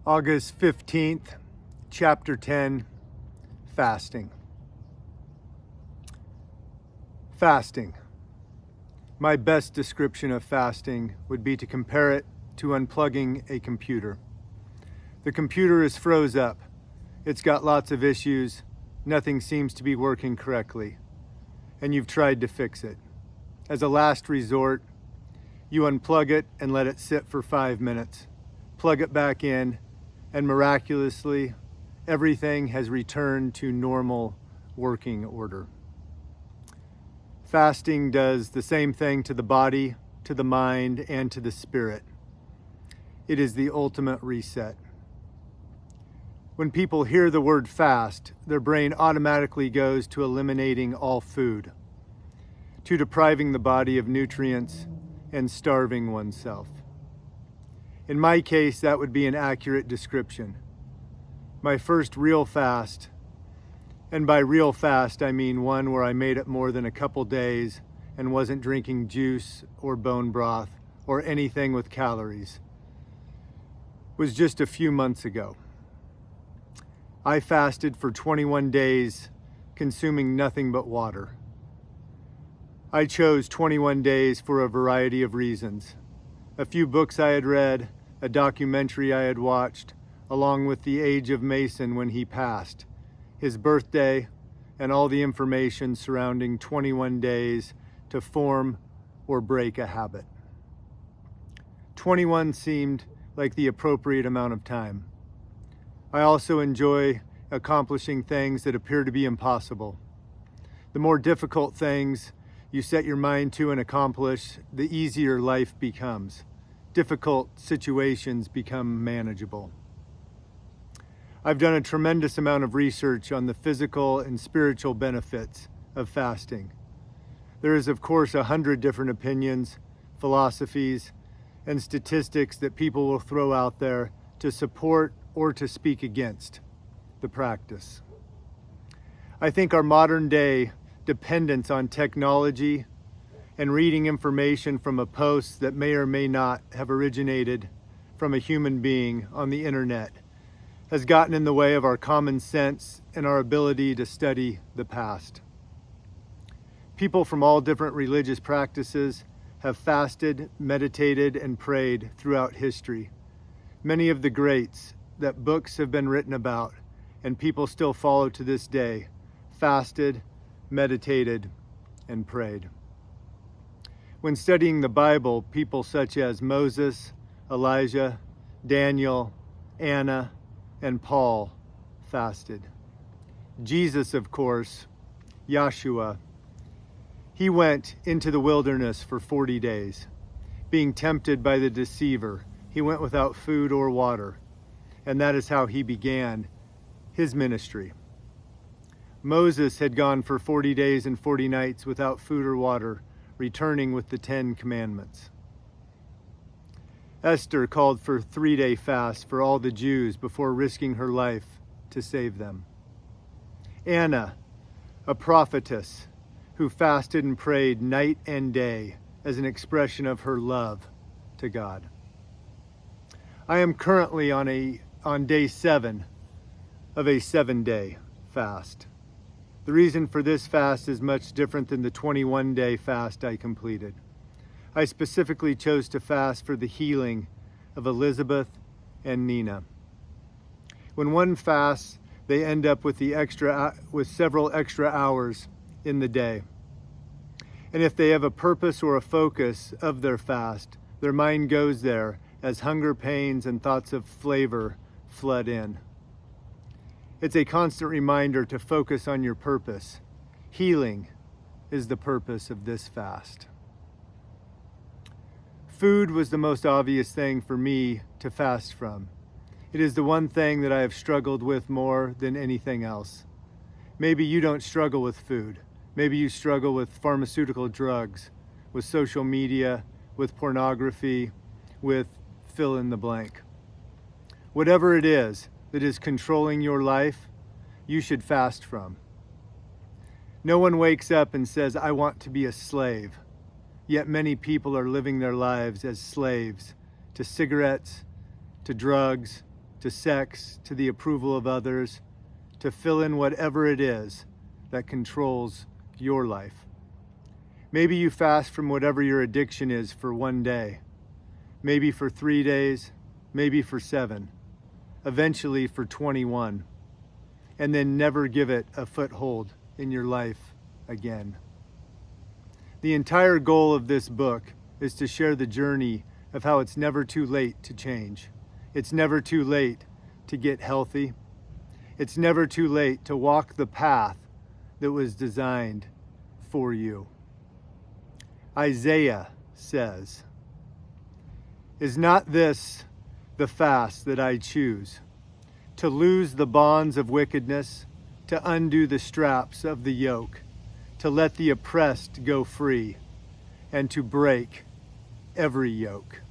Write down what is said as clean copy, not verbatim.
August 15th, Chapter 10, Fasting. Fasting. My best description of fasting would be to compare it to unplugging a computer. The computer is froze up. It's got lots of issues. Nothing seems to be working correctly. And you've tried to fix it. As a last resort, you unplug it and let it sit for 5 minutes. Plug it back in, and miraculously, everything has returned to normal working order. Fasting does the same thing to the body, to the mind, and to the spirit. It is the ultimate reset. When people hear the word fast, their brain automatically goes to eliminating all food, to depriving the body of nutrients and starving oneself. In my case, that would be an accurate description. My first real fast, and by real fast, I mean one where I made it more than a couple days and wasn't drinking juice or bone broth or anything with calories, was just a few months ago. I fasted for 21 days, consuming nothing but water. I chose 21 days for a variety of reasons. A few books I had read, a documentary I had watched, along with the age of Mason when he passed, his birthday, and all the information surrounding 21 days to form or break a habit. 21 seemed like the appropriate amount of time. I also enjoy accomplishing things that appear to be impossible. The more difficult things you set your mind to and accomplish, the easier life becomes. Difficult situations become manageable. I've done a tremendous amount of research on the physical and spiritual benefits of fasting. There is, of course, 100 different opinions, philosophies, and statistics that people will throw out there to support or to speak against the practice. I think our modern day dependence on technology and reading information from a post that may or may not have originated from a human being on the internet has gotten in the way of our common sense and our ability to study the past. People from all different religious practices have fasted, meditated, and prayed throughout history. Many of the greats that books have been written about and people still follow to this day fasted, meditated, and prayed. When studying the Bible, people such as Moses, Elijah, Daniel, Anna, and Paul fasted. Jesus, of course, Yeshua, he went into the wilderness for 40 days. Being tempted by the deceiver, he went without food or water, and that is how he began his ministry. Moses had gone for 40 days and 40 nights without food or water, returning with the 10 commandments. Esther called for 3-day fast for all the Jews before risking her life to save them. Anna, a prophetess who fasted and prayed night and day as an expression of her love to God. I am currently on day 7 of a 7-day fast. The reason for this fast is much different than the 21-day fast I completed. I specifically chose to fast for the healing of Elizabeth and Nina. When one fasts, they end up with several extra hours in the day. And if they have a purpose or a focus of their fast, their mind goes there as hunger pains and thoughts of flavor flood in. It's a constant reminder to focus on your purpose. Healing is the purpose of this fast. Food was the most obvious thing for me to fast from. It is the one thing that I have struggled with more than anything else. Maybe you don't struggle with food. Maybe you struggle with pharmaceutical drugs, with social media, with pornography, with fill in the blank. Whatever it is that is controlling your life, you should fast from. No one wakes up and says, I want to be a slave. Yet many people are living their lives as slaves to cigarettes, to drugs, to sex, to the approval of others, to fill in whatever it is that controls your life. Maybe you fast from whatever your addiction is for one day, maybe for 3 days, maybe for 7, eventually for 21, and then never give it a foothold in your life again. The entire goal of this book is to share the journey of how it's never too late to change. It's never too late to get healthy. It's never too late to walk the path that was designed for you. Isaiah says, "Is not this the fast that I choose? To loose the bonds of wickedness, to undo the straps of the yoke, to let the oppressed go free, and to break every yoke."